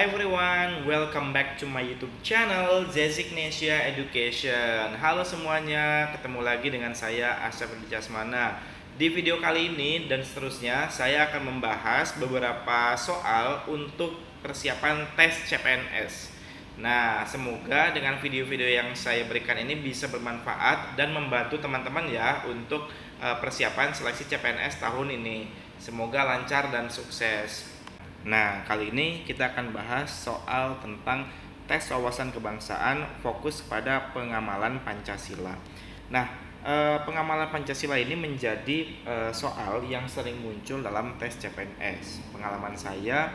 Hi everyone, welcome back to my YouTube channel Zezignesia Education. Halo semuanya, ketemu lagi dengan saya Asyaf Jasmana. Di video kali ini dan seterusnya, saya akan membahas beberapa soal untuk persiapan tes CPNS. Nah, semoga dengan video-video yang saya berikan ini bisa bermanfaat dan membantu teman-teman ya untuk persiapan seleksi CPNS tahun ini. Semoga lancar dan sukses. Nah, kali ini kita akan bahas soal tentang tes wawasan kebangsaan fokus pada pengamalan Pancasila. Nah, pengamalan Pancasila ini menjadi soal yang sering muncul dalam tes CPNS. Pengalaman saya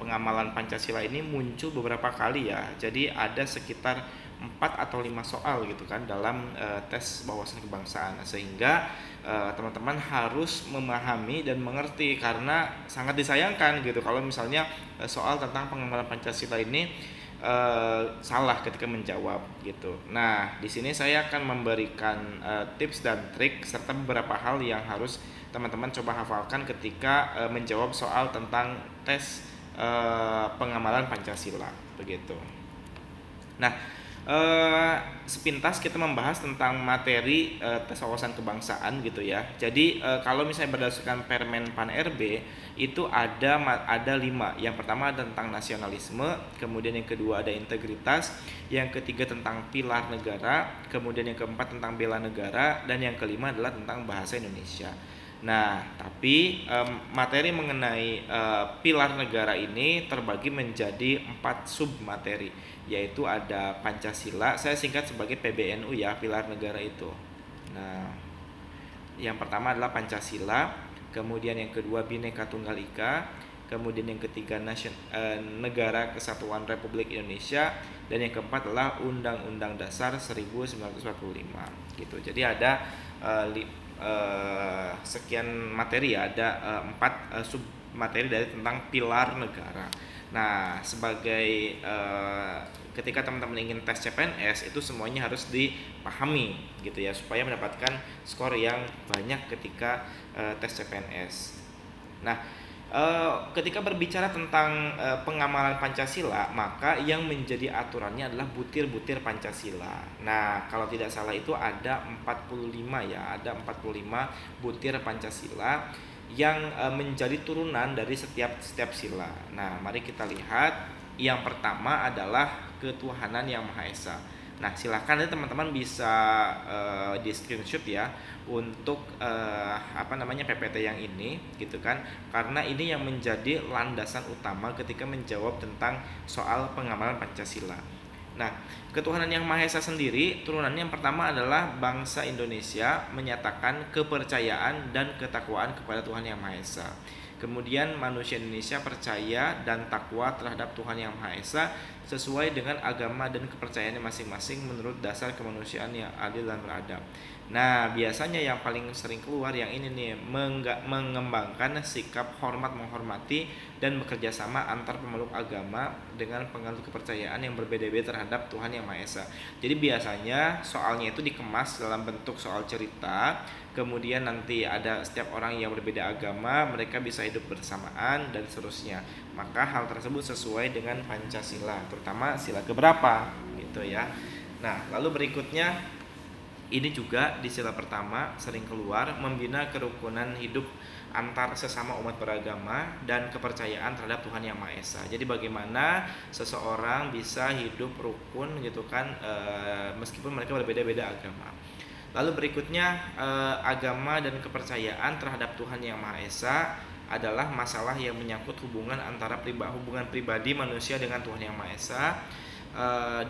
pengamalan Pancasila ini muncul beberapa kali ya. Jadi ada sekitar 4 atau 5 soal gitu kan dalam tes wawasan kebangsaan, sehingga teman-teman harus memahami dan mengerti, karena sangat disayangkan gitu kalau misalnya soal tentang pengamalan Pancasila ini salah ketika menjawab gitu. Nah, di sini saya akan memberikan tips dan trik serta beberapa hal yang harus teman-teman coba hafalkan ketika menjawab soal tentang tes pengamalan Pancasila begitu. Nah, sepintas kita membahas tentang materi tes wawasan kebangsaan gitu ya. Jadi kalau misalnya berdasarkan Permen Pan RB itu ada 5. Yang pertama ada tentang nasionalisme, kemudian yang kedua ada integritas, yang ketiga tentang pilar negara, kemudian yang keempat tentang bela negara, dan yang kelima adalah tentang bahasa Indonesia. Nah, tapi materi mengenai pilar negara ini terbagi menjadi 4 sub materi, yaitu ada Pancasila, saya singkat sebagai PBNU ya, pilar negara itu. Nah, yang pertama adalah Pancasila, kemudian yang kedua Bhinneka Tunggal Ika, kemudian yang ketiga Negara Kesatuan Republik Indonesia, dan yang keempat adalah Undang-Undang Dasar 1945 gitu. Jadi ada sekian materi ya, ada 4 sub materi dari tentang pilar negara. Nah, sebagai ketika teman-teman ingin tes CPNS itu semuanya harus dipahami gitu ya, supaya mendapatkan skor yang banyak ketika tes CPNS. Nah, ketika berbicara tentang pengamalan Pancasila, maka yang menjadi aturannya adalah butir-butir Pancasila. Nah, kalau tidak salah itu ada 45 ya, ada 45 butir Pancasila yang menjadi turunan dari setiap sila. Nah, mari kita lihat. Yang pertama adalah ketuhanan yang Maha Esa. Nah, silakan ya teman-teman bisa di screenshot ya untuk PPT yang ini gitu kan, karena ini yang menjadi landasan utama ketika menjawab tentang soal pengamalan Pancasila. Nah, ketuhanan yang Maha Esa sendiri turunannya yang pertama adalah bangsa Indonesia menyatakan kepercayaan dan ketakwaan kepada Tuhan yang Maha Esa. Kemudian manusia Indonesia percaya dan takwa terhadap Tuhan yang Maha Esa sesuai dengan agama dan kepercayaannya masing-masing menurut dasar kemanusiaan yang adil dan beradab. Nah, biasanya yang paling sering keluar yang ini nih, mengembangkan sikap hormat menghormati dan bekerja sama antar pemeluk agama dengan penganut kepercayaan yang berbeda-beda terhadap Tuhan yang Maha Esa. Jadi biasanya soalnya itu dikemas dalam bentuk soal cerita, kemudian nanti ada setiap orang yang berbeda agama, mereka bisa hidup bersamaan dan seterusnya. Maka hal tersebut sesuai dengan Pancasila, terutama sila keberapa gitu ya. Nah, lalu berikutnya ini juga di sila pertama sering keluar, membina kerukunan hidup antar sesama umat beragama dan kepercayaan terhadap Tuhan yang Maha Esa. Jadi bagaimana seseorang bisa hidup rukun gitu kan, meskipun mereka berbeda-beda agama. Lalu berikutnya agama dan kepercayaan terhadap Tuhan yang Maha Esa adalah masalah yang menyangkut hubungan antara hubungan pribadi manusia dengan Tuhan yang Maha Esa,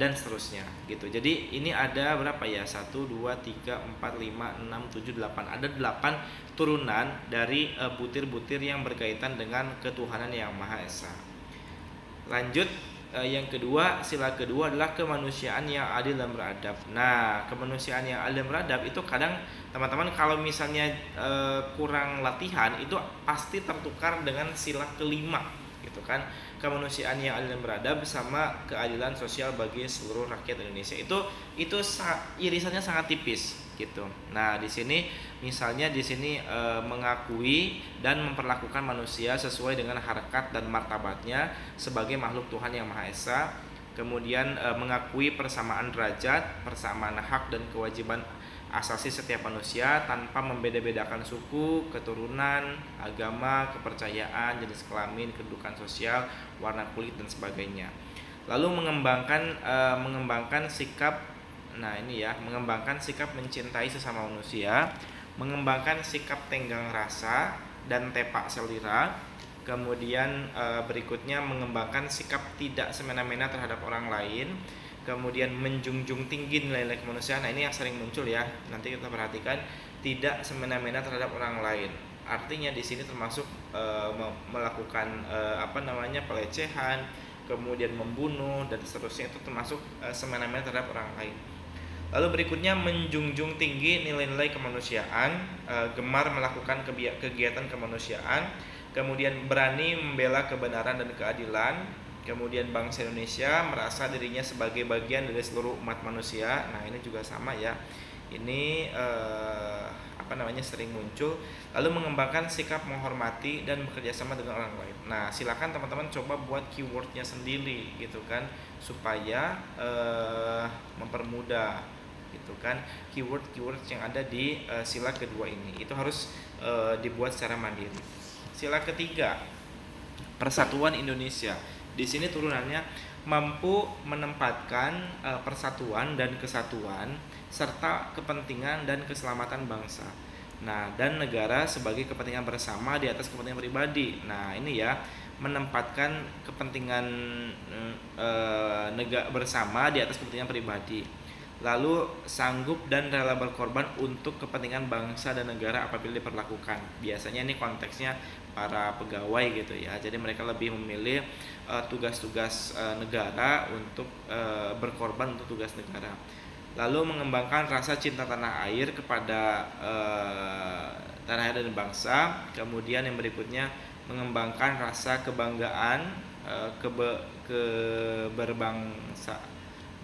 dan seterusnya gitu. Jadi ini ada berapa ya? 1, 2, 3, 4, 5, 6, 7, 8. Ada 8 turunan dari butir-butir yang berkaitan dengan ketuhanan yang Maha Esa. Lanjut, yang kedua, sila kedua adalah kemanusiaan yang adil dan beradab. Nah, kemanusiaan yang adil dan beradab itu kadang teman-teman kalau misalnya kurang latihan itu pasti tertukar dengan sila kelima gitu kan. Kemanusiaan yang adil dan beradab sama keadilan sosial bagi seluruh rakyat Indonesia. Itu irisannya sangat tipis gitu. Nah, di sini misalnya di sini mengakui dan memperlakukan manusia sesuai dengan harkat dan martabatnya sebagai makhluk Tuhan yang Maha Esa. Kemudian mengakui persamaan derajat, persamaan hak dan kewajiban asasi setiap manusia tanpa membeda-bedakan suku, keturunan, agama, kepercayaan, jenis kelamin, kedudukan sosial, warna kulit dan sebagainya. Lalu mengembangkan sikap. Nah, ini ya, mengembangkan sikap mencintai sesama manusia, mengembangkan sikap tenggang rasa dan tepak selera. Kemudian berikutnya mengembangkan sikap tidak semena-mena terhadap orang lain. Kemudian menjunjung tinggi nilai-nilai kemanusiaan. Nah, ini yang sering muncul ya. Nanti kita perhatikan, tidak semena-mena terhadap orang lain. Artinya di sini termasuk melakukan pelecehan, kemudian membunuh dan seterusnya, itu termasuk semena-mena terhadap orang lain. Lalu berikutnya menjunjung tinggi nilai-nilai kemanusiaan, gemar melakukan kegiatan kemanusiaan, kemudian berani membela kebenaran dan keadilan. Kemudian bangsa Indonesia merasa dirinya sebagai bagian dari seluruh umat manusia. Nah, ini juga sama ya. Ini sering muncul. Lalu mengembangkan sikap menghormati dan bekerja sama dengan orang lain. Nah, silakan teman-teman coba buat keywordnya sendiri gitu kan, supaya mempermudah gitu kan keyword yang ada di sila kedua ini. Itu harus dibuat secara mandiri. Sila ketiga, Persatuan Indonesia. Di sini turunannya mampu menempatkan persatuan dan kesatuan serta kepentingan dan keselamatan bangsa. Nah, dan negara sebagai kepentingan bersama di atas kepentingan pribadi. Nah, ini ya, menempatkan kepentingan negara bersama di atas kepentingan pribadi. Lalu sanggup dan rela berkorban untuk kepentingan bangsa dan negara apabila diperlakukan. Biasanya ini konteksnya para pegawai gitu ya. Jadi mereka lebih memilih tugas-tugas negara untuk berkorban untuk tugas negara. Lalu mengembangkan rasa cinta tanah air kepada tanah air dan bangsa. Kemudian yang berikutnya mengembangkan rasa kebanggaan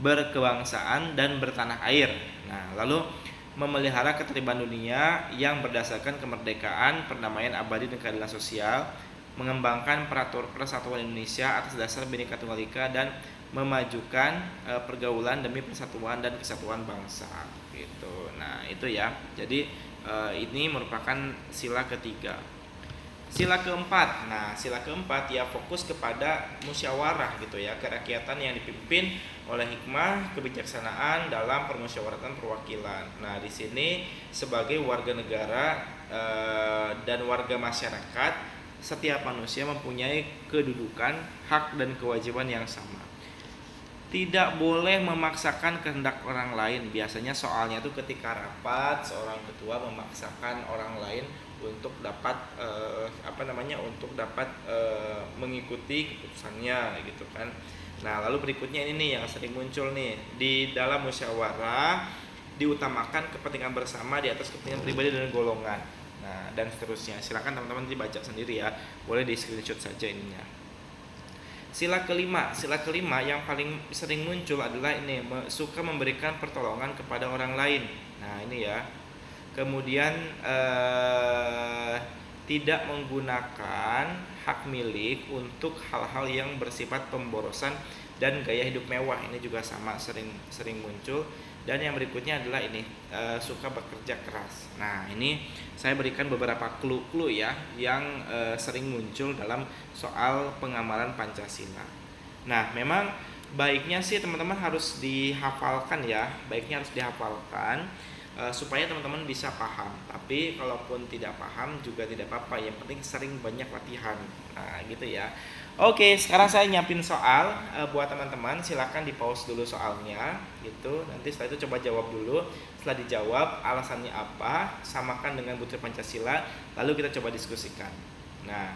berkebangsaan dan bertanah air. Nah, lalu memelihara ketertiban dunia yang berdasarkan kemerdekaan, perdamaian abadi dan keadilan sosial, mengembangkan persatuan Indonesia atas dasar Bhinneka Tunggal Ika dan memajukan pergaulan demi persatuan dan kesatuan bangsa gitu. Nah, itu ya. Jadi ini merupakan sila ketiga. Sila keempat. Nah, sila keempat ya fokus kepada musyawarah gitu ya, kerakyatan yang dipimpin oleh hikmah kebijaksanaan dalam permusyawaratan perwakilan. Nah, di sini sebagai warga negara dan warga masyarakat, setiap manusia mempunyai kedudukan, hak dan kewajiban yang sama. Tidak boleh memaksakan kehendak orang lain. Biasanya soalnya tuh ketika rapat, seorang ketua memaksakan orang lain untuk dapat mengikuti keputusannya gitu kan. Nah, lalu berikutnya ini nih yang sering muncul nih, di dalam musyawarah diutamakan kepentingan bersama di atas kepentingan pribadi dan golongan. Nah, dan seterusnya. Silakan teman-teman dibaca sendiri ya. Boleh di screenshot saja ininya. Sila kelima yang paling sering muncul adalah ini, suka memberikan pertolongan kepada orang lain. Nah, ini ya. Kemudian tidak menggunakan hak milik untuk hal-hal yang bersifat pemborosan dan gaya hidup mewah. Ini juga sama sering muncul. Dan yang berikutnya adalah ini, suka bekerja keras. Nah, ini saya berikan beberapa clue ya yang sering muncul dalam soal pengamalan Pancasila. Nah, memang baiknya sih teman-teman harus dihafalkan ya, supaya teman-teman bisa paham. Tapi kalaupun tidak paham juga tidak apa-apa, yang penting sering banyak latihan. Nah, gitu ya. Oke, sekarang saya nyiapin soal buat teman-teman. Silakan di pause dulu soalnya gitu. Nanti setelah itu coba jawab dulu. Setelah dijawab alasannya apa, samakan dengan butir Pancasila, lalu kita coba diskusikan. Nah,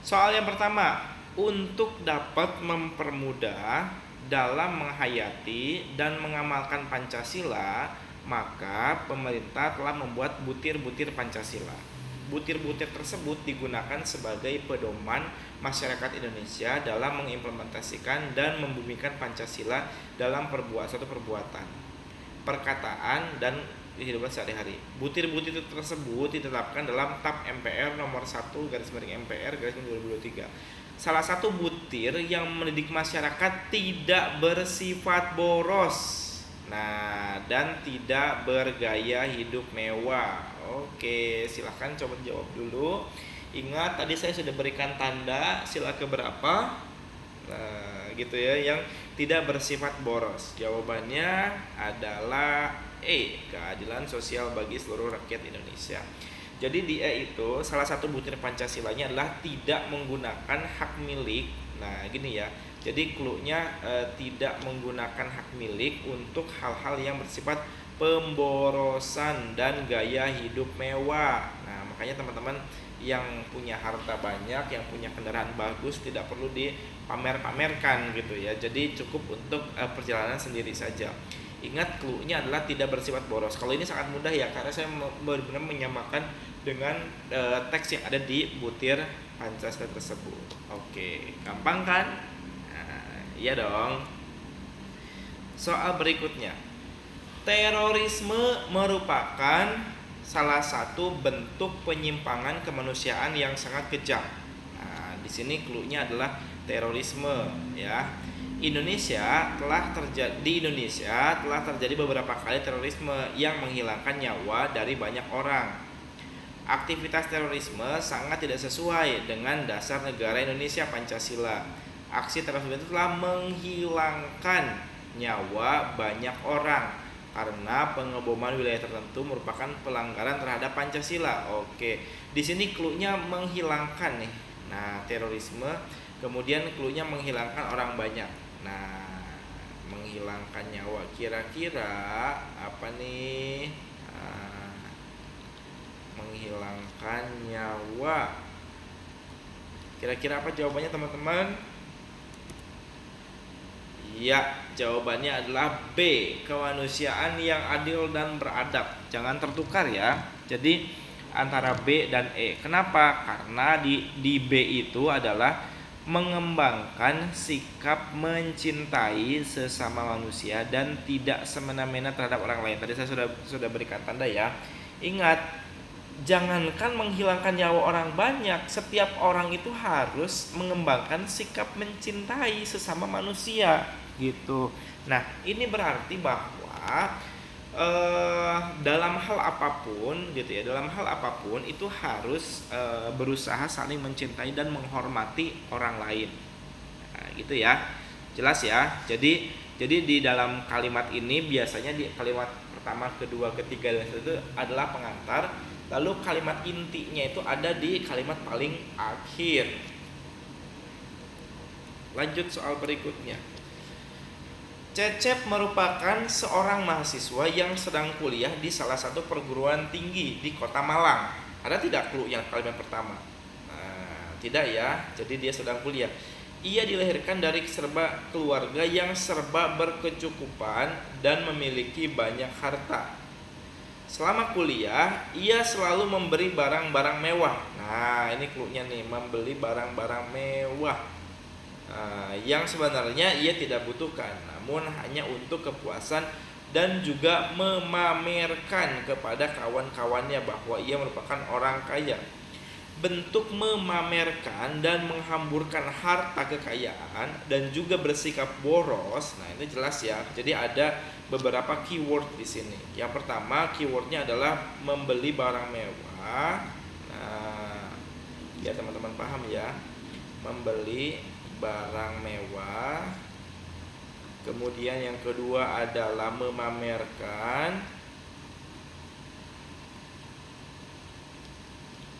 soal yang pertama, untuk dapat mempermudah dalam menghayati dan mengamalkan Pancasila, maka pemerintah telah membuat butir-butir Pancasila. Butir-butir tersebut digunakan sebagai pedoman masyarakat Indonesia dalam mengimplementasikan dan membumikan Pancasila dalam suatu perbuatan, perkataan dan kehidupan sehari-hari. Butir-butir tersebut ditetapkan dalam TAP MPR nomor 1/MPR 2023. Salah satu butir yang mendidik masyarakat tidak bersifat boros. Nah, dan tidak bergaya hidup mewah. Oke, silahkan coba jawab dulu. Ingat tadi saya sudah berikan tanda sila keberapa. Nah, gitu ya, yang tidak bersifat boros. Jawabannya adalah E, keadilan sosial bagi seluruh rakyat Indonesia. Jadi di E itu salah satu butir Pancasilanya adalah tidak menggunakan hak milik. Nah, gini ya. Jadi clue-nya tidak menggunakan hak milik untuk hal-hal yang bersifat pemborosan dan gaya hidup mewah. Nah, makanya teman-teman yang punya harta banyak, yang punya kendaraan bagus tidak perlu dipamer-pamerkan gitu ya. Jadi cukup untuk perjalanan sendiri saja. Ingat clue-nya adalah tidak bersifat boros. Kalau ini sangat mudah ya karena saya benar-benar menyamakan dengan teks yang ada di butir Pancasila tersebut. Oke, gampang kan? Nah, iya dong. Soal berikutnya. Terorisme merupakan salah satu bentuk penyimpangan kemanusiaan yang sangat kejam. Nah, di sini clue-nya adalah terorisme ya. Di Indonesia telah terjadi beberapa kali terorisme yang menghilangkan nyawa dari banyak orang. Aktivitas terorisme sangat tidak sesuai dengan dasar negara Indonesia Pancasila. Aksi terorisme itu telah menghilangkan nyawa banyak orang karena pengeboman wilayah tertentu merupakan pelanggaran terhadap Pancasila. Oke, di sini clue-nya menghilangkan nih. Nah, terorisme, kemudian clue-nya menghilangkan orang banyak. Nah, menghilangkan nyawa kira-kira apa nih? Menghilangkan nyawa. Kira-kira apa jawabannya teman-teman? Ya, jawabannya adalah B, kemanusiaan yang adil dan beradab. Jangan tertukar ya. Jadi antara B dan E. Kenapa? Karena di B itu adalah mengembangkan sikap mencintai sesama manusia dan tidak semena-mena terhadap orang lain. Tadi saya sudah berikan tanda ya. Ingat, jangankan menghilangkan nyawa orang banyak, setiap orang itu harus mengembangkan sikap mencintai sesama manusia gitu. Nah, ini berarti bahwa dalam hal apapun gitu ya, dalam hal apapun itu harus berusaha saling mencintai dan menghormati orang lain. Nah, gitu ya. Jelas ya. Jadi di dalam kalimat ini biasanya di kalimat pertama, kedua, ketiga dan itu adalah pengantar. Lalu kalimat intinya itu ada di kalimat paling akhir. Lanjut soal berikutnya. Cecep merupakan seorang mahasiswa yang sedang kuliah di salah satu perguruan tinggi di Kota Malang. Ada tidak clue yang kalimat pertama? Nah, tidak ya. Jadi dia sedang kuliah. Ia dilahirkan dari keluarga yang serba berkecukupan dan memiliki banyak harta. Selama kuliah, ia selalu memberi barang-barang mewah. Nah, ini clue-nya nih, membeli barang-barang mewah yang sebenarnya ia tidak butuhkan, namun hanya untuk kepuasan dan juga memamerkan kepada kawan-kawannya bahwa ia merupakan orang kaya. Bentuk memamerkan dan menghamburkan harta kekayaan dan juga bersikap boros. Nah, ini jelas ya. Jadi ada beberapa keyword di sini. Yang pertama, keywordnya adalah membeli barang mewah. Nah, ya teman-teman paham ya. Membeli barang mewah. Kemudian yang kedua adalah memamerkan.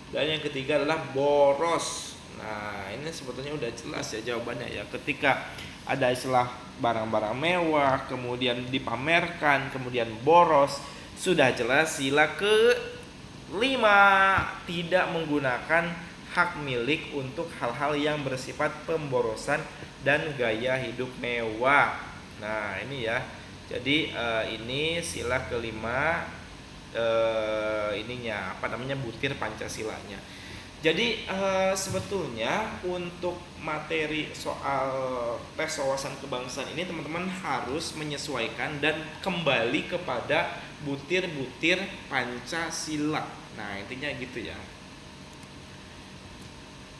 Dan yang ketiga adalah boros. Nah, ini sebetulnya udah jelas ya jawabannya ya. Ketika ada istilah barang-barang mewah, kemudian dipamerkan, kemudian boros, sudah jelas sila ke-5, tidak menggunakan hak milik untuk hal-hal yang bersifat pemborosan dan gaya hidup mewah. Nah, ini ya. Jadi ini sila ke-5 ininya butir Pancasilanya. Jadi sebetulnya untuk materi soal tes wawasan kebangsaan ini teman-teman harus menyesuaikan dan kembali kepada butir-butir Pancasila. Nah, intinya gitu ya.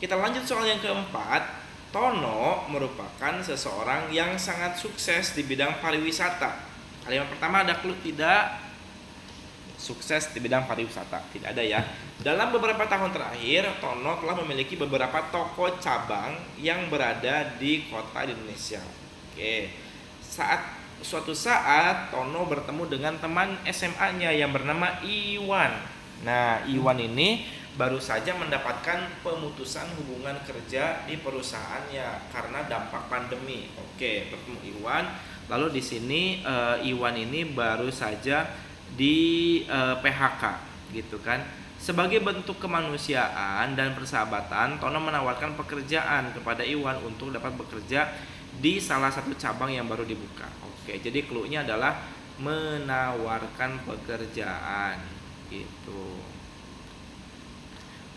Kita lanjut soal yang keempat. Tono merupakan seseorang yang sangat sukses di bidang pariwisata. Kalimat pertama ada clue tidak? Sukses di bidang pariwisata. Tidak ada ya. Dalam beberapa tahun terakhir, Tono telah memiliki beberapa toko cabang yang berada di kota di Indonesia. Oke. Suatu saat Tono bertemu dengan teman SMA-nya yang bernama Iwan. Nah, Iwan ini baru saja mendapatkan pemutusan hubungan kerja di perusahaannya karena dampak pandemi. Oke, bertemu Iwan. Lalu di sini Iwan ini baru saja di PHK gitu kan. Sebagai bentuk kemanusiaan dan persahabatan, Tono menawarkan pekerjaan kepada Iwan untuk dapat bekerja di salah satu cabang yang baru dibuka. Oke, jadi clue-nya adalah menawarkan pekerjaan gitu.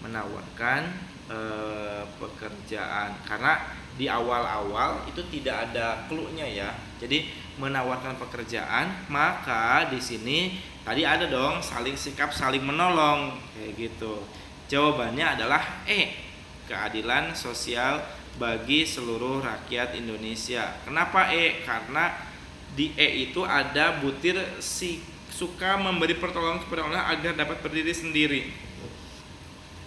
Menawarkan pekerjaan karena di awal-awal itu tidak ada clue-nya ya. Jadi menawarkan pekerjaan, maka di sini tadi ada dong saling sikap saling menolong kayak gitu. Jawabannya adalah keadilan sosial bagi seluruh rakyat Indonesia. Kenapa Karena di itu ada butir suka memberi pertolongan kepada orang agar dapat berdiri sendiri.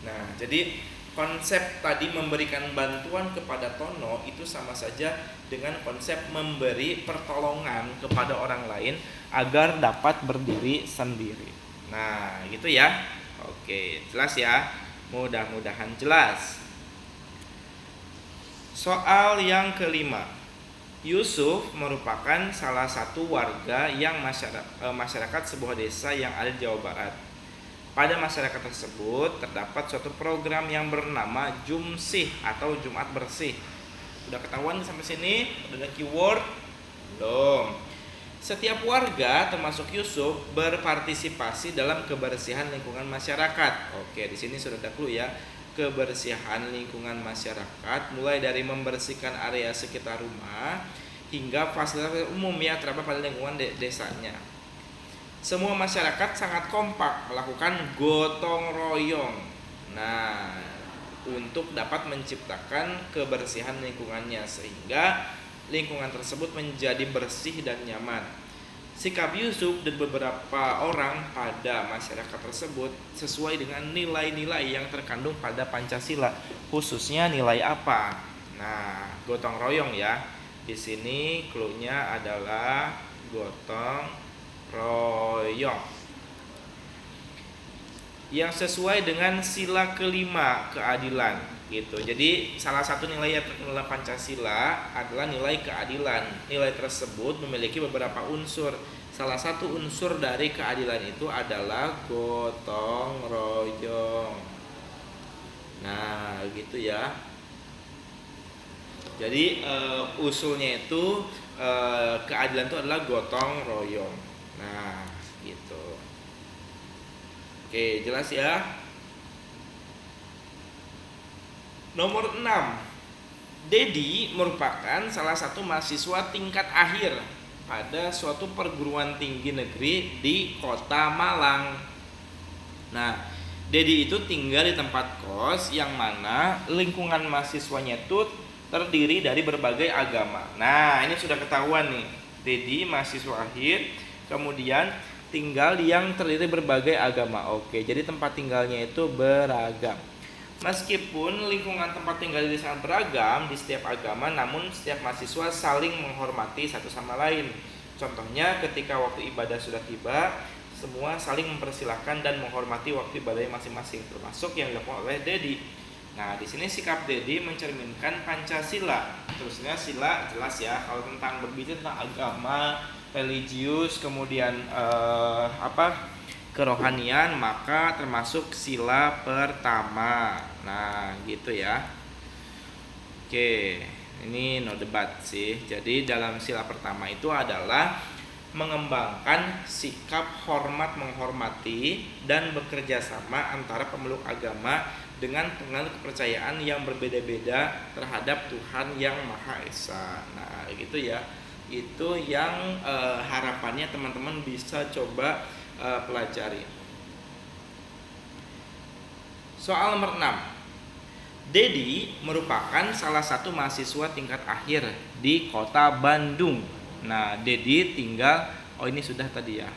Nah, jadi konsep tadi memberikan bantuan kepada Tono itu sama saja dengan konsep memberi pertolongan kepada orang lain agar dapat berdiri sendiri. Nah, gitu ya. Oke, jelas ya. Mudah-mudahan jelas. Soal yang kelima. Yusuf merupakan salah satu warga yang masyarakat sebuah desa yang ada di Jawa Barat. Pada masyarakat tersebut terdapat suatu program yang bernama Jumsih atau Jumat Bersih. Udah ketahuan sampai sini? Udah ada keyword? Belum. Setiap warga termasuk Yusuf berpartisipasi dalam kebersihan lingkungan masyarakat. Oke, di sini sudah ada clue ya. Kebersihan lingkungan masyarakat mulai dari membersihkan area sekitar rumah hingga fasilitas umum yang terdapat pada lingkungan desanya. Semua masyarakat sangat kompak melakukan gotong royong. Nah, untuk dapat menciptakan kebersihan lingkungannya sehingga lingkungan tersebut menjadi bersih dan nyaman. Sikap Yusuf dan beberapa orang pada masyarakat tersebut sesuai dengan nilai-nilai yang terkandung pada Pancasila. Khususnya nilai apa? Nah, gotong royong ya. Di sini clue-nya adalah gotong royong yang sesuai dengan sila kelima, keadilan gitu. Jadi salah satu nilai yang terkandung dalam Pancasila adalah nilai keadilan. Nilai tersebut memiliki beberapa unsur. Salah satu unsur dari keadilan itu adalah gotong royong. Nah, gitu ya. Jadi usulnya itu keadilan itu adalah gotong royong. Nah, gitu. Oke, jelas ya. Nomor 6. Dedi merupakan salah satu mahasiswa tingkat akhir pada suatu perguruan tinggi negeri di Kota Malang. Nah, Dedi itu tinggal di tempat kos yang mana lingkungan mahasiswanya itu terdiri dari berbagai agama. Nah, ini sudah ketahuan nih. Dedi mahasiswa akhir kemudian tinggal yang terdiri berbagai agama. Oke, jadi tempat tinggalnya itu beragam. Meskipun lingkungan tempat tinggal ini sangat beragam di setiap agama, namun setiap mahasiswa saling menghormati satu sama lain. Contohnya ketika waktu ibadah sudah tiba, semua saling mempersilahkan dan menghormati waktu ibadahnya masing-masing, termasuk yang dilakukan oleh Dedi. Nah, di sini sikap Dedi mencerminkan Pancasila. Terusnya sila jelas ya, kalau tentang berbicara tentang agama, religius, kemudian kerohanian, maka termasuk sila pertama. Nah, gitu ya. Oke, ini no debat sih. Jadi dalam sila pertama itu adalah mengembangkan sikap hormat menghormati dan bekerja sama antara pemeluk agama dengan penganut kepercayaan yang berbeda-beda terhadap Tuhan yang Maha Esa. Nah, gitu ya. Itu yang harapannya teman-teman bisa coba pelajari. Soal nomor 6. Dedi merupakan salah satu mahasiswa tingkat akhir di kota Bandung. Nah, Dedi tinggal, ini sudah tadi ya.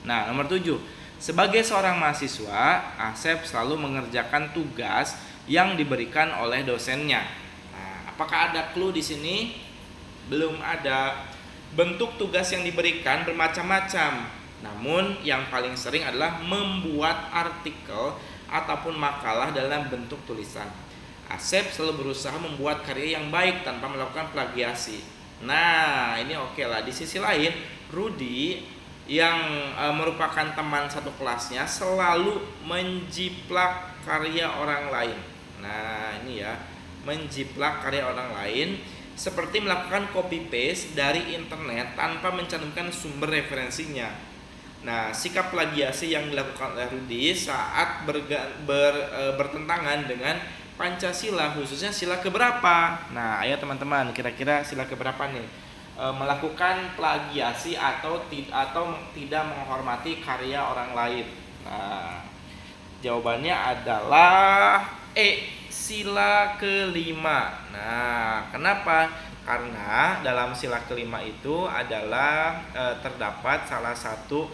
Nah, nomor 7. Sebagai seorang mahasiswa, Asep selalu mengerjakan tugas yang diberikan oleh dosennya. Nah, apakah ada clue di sini? Belum ada. Bentuk tugas yang diberikan bermacam-macam. Namun, yang paling sering adalah membuat artikel ataupun makalah dalam bentuk tulisan. Asep selalu berusaha membuat karya yang baik tanpa melakukan plagiasi. Nah, ini oke lah. Di sisi lain, Rudy yang merupakan teman satu kelasnya selalu menjiplak karya orang lain. Nah, ini ya, menjiplak karya orang lain seperti melakukan copy paste dari internet tanpa mencantumkan sumber referensinya. Nah, sikap plagiasi yang dilakukan oleh Rudy saat bertentangan dengan Pancasila, khususnya sila keberapa? Nah, ayo teman-teman, kira-kira sila keberapa nih? Melakukan plagiasi atau tidak menghormati karya orang lain. Nah, jawabannya adalah sila kelima. Nah, kenapa? Karena dalam sila kelima itu adalah terdapat salah satu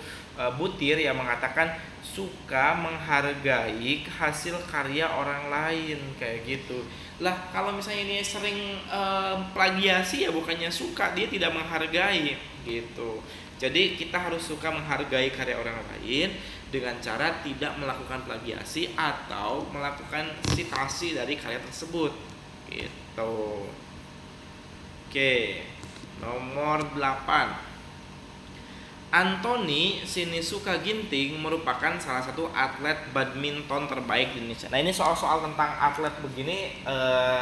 butir yang mengatakan suka menghargai hasil karya orang lain, kayak gitu. Lah, kalau misalnya ini sering plagiasi ya bukannya suka, dia tidak menghargai gitu. Jadi kita harus suka menghargai karya orang lain dengan cara tidak melakukan plagiasi atau melakukan citasi dari karya tersebut gitu. Oke, nomor 8. Anthony Sinisuka Ginting merupakan salah satu atlet badminton terbaik di Indonesia. Nah, ini soal-soal tentang atlet begini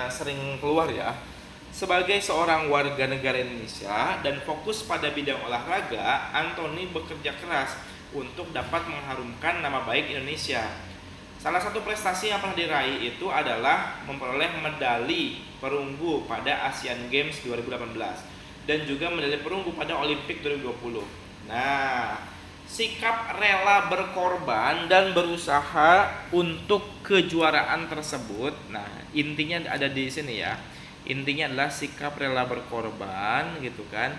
sering keluar ya. Sebagai seorang warga negara Indonesia dan fokus pada bidang olahraga, Anthony bekerja keras untuk dapat mengharumkan nama baik Indonesia. Salah satu prestasi yang pernah diraih itu adalah memperoleh medali perunggu pada Asian Games 2018 dan juga medali perunggu pada Olimpik 2020. Nah, sikap rela berkorban dan berusaha untuk kejuaraan tersebut. Nah, intinya ada di sini ya. Intinya adalah sikap rela berkorban gitu kan,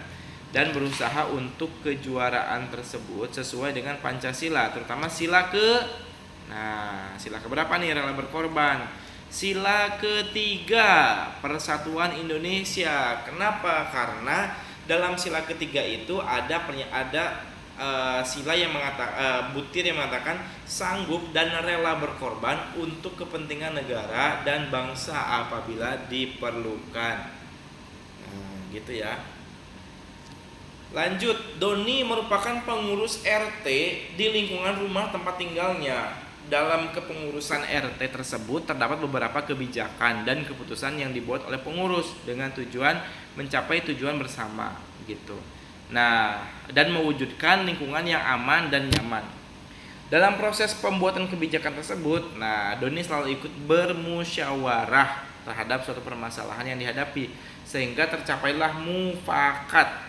dan berusaha untuk kejuaraan tersebut sesuai dengan Pancasila, terutama sila keberapa nih rela berkorban? Sila ketiga, Persatuan Indonesia. Kenapa? Karena dalam sila ketiga itu ada sila yang mengatakan butir yang mengatakan sanggup dan rela berkorban untuk kepentingan negara dan bangsa apabila diperlukan. Nah, gitu ya. Lanjut, Doni merupakan pengurus RT di lingkungan rumah tempat tinggalnya. Dalam kepengurusan RT tersebut terdapat beberapa kebijakan dan keputusan yang dibuat oleh pengurus dengan tujuan mencapai tujuan bersama gitu. Nah, dan mewujudkan lingkungan yang aman dan nyaman. Dalam proses pembuatan kebijakan tersebut, Doni selalu ikut bermusyawarah terhadap suatu permasalahan yang dihadapi sehingga tercapailah mufakat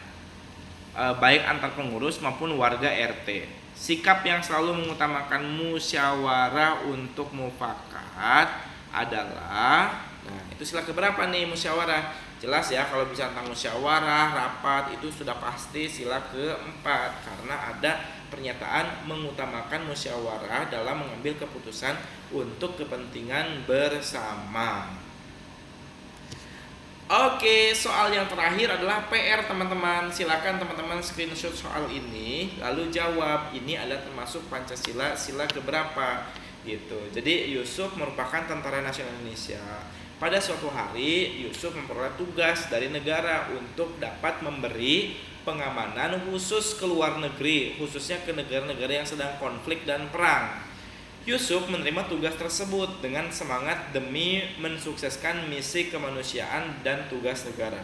baik antar pengurus maupun warga RT. Sikap yang selalu mengutamakan musyawarah untuk mufakat adalah, itu sila keberapa nih musyawarah? Jelas ya, kalau bicara tentang musyawarah, rapat, itu sudah pasti sila keempat, karena ada pernyataan mengutamakan musyawarah dalam mengambil keputusan untuk kepentingan bersama. Oke, soal yang terakhir adalah PR teman-teman. Silakan teman-teman screenshot soal ini lalu jawab. Ini adalah termasuk Pancasila sila keberapa gitu. Jadi Yusuf merupakan tentara nasional Indonesia. Pada suatu hari Yusuf memperoleh tugas dari negara untuk dapat memberi pengamanan khusus ke luar negeri, khususnya ke negara-negara yang sedang konflik dan perang. Yusuf menerima tugas tersebut dengan semangat demi mensukseskan misi kemanusiaan dan tugas negara.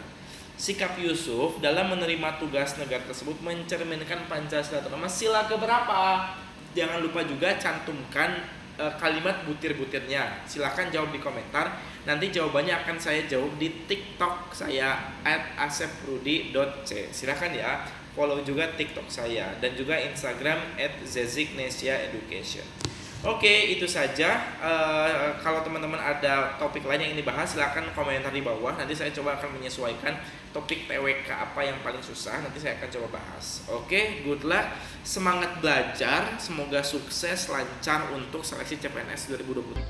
Sikap Yusuf dalam menerima tugas negara tersebut mencerminkan Pancasila, terutama sila keberapa. Jangan lupa juga cantumkan kalimat butir-butirnya. Silahkan jawab di komentar. Nanti jawabannya akan saya jawab di TikTok saya @aseprudy.c. Silahkan ya follow juga TikTok saya dan juga Instagram @zezignesiaeducation. Oke, itu saja. Kalau teman-teman ada topik lain yang ingin dibahas, silahkan komentar di bawah. Nanti saya coba akan menyesuaikan topik PWK apa yang paling susah. Nanti saya akan coba bahas. Oke, good luck. Semangat belajar. Semoga sukses, lancar untuk seleksi CPNS 2020.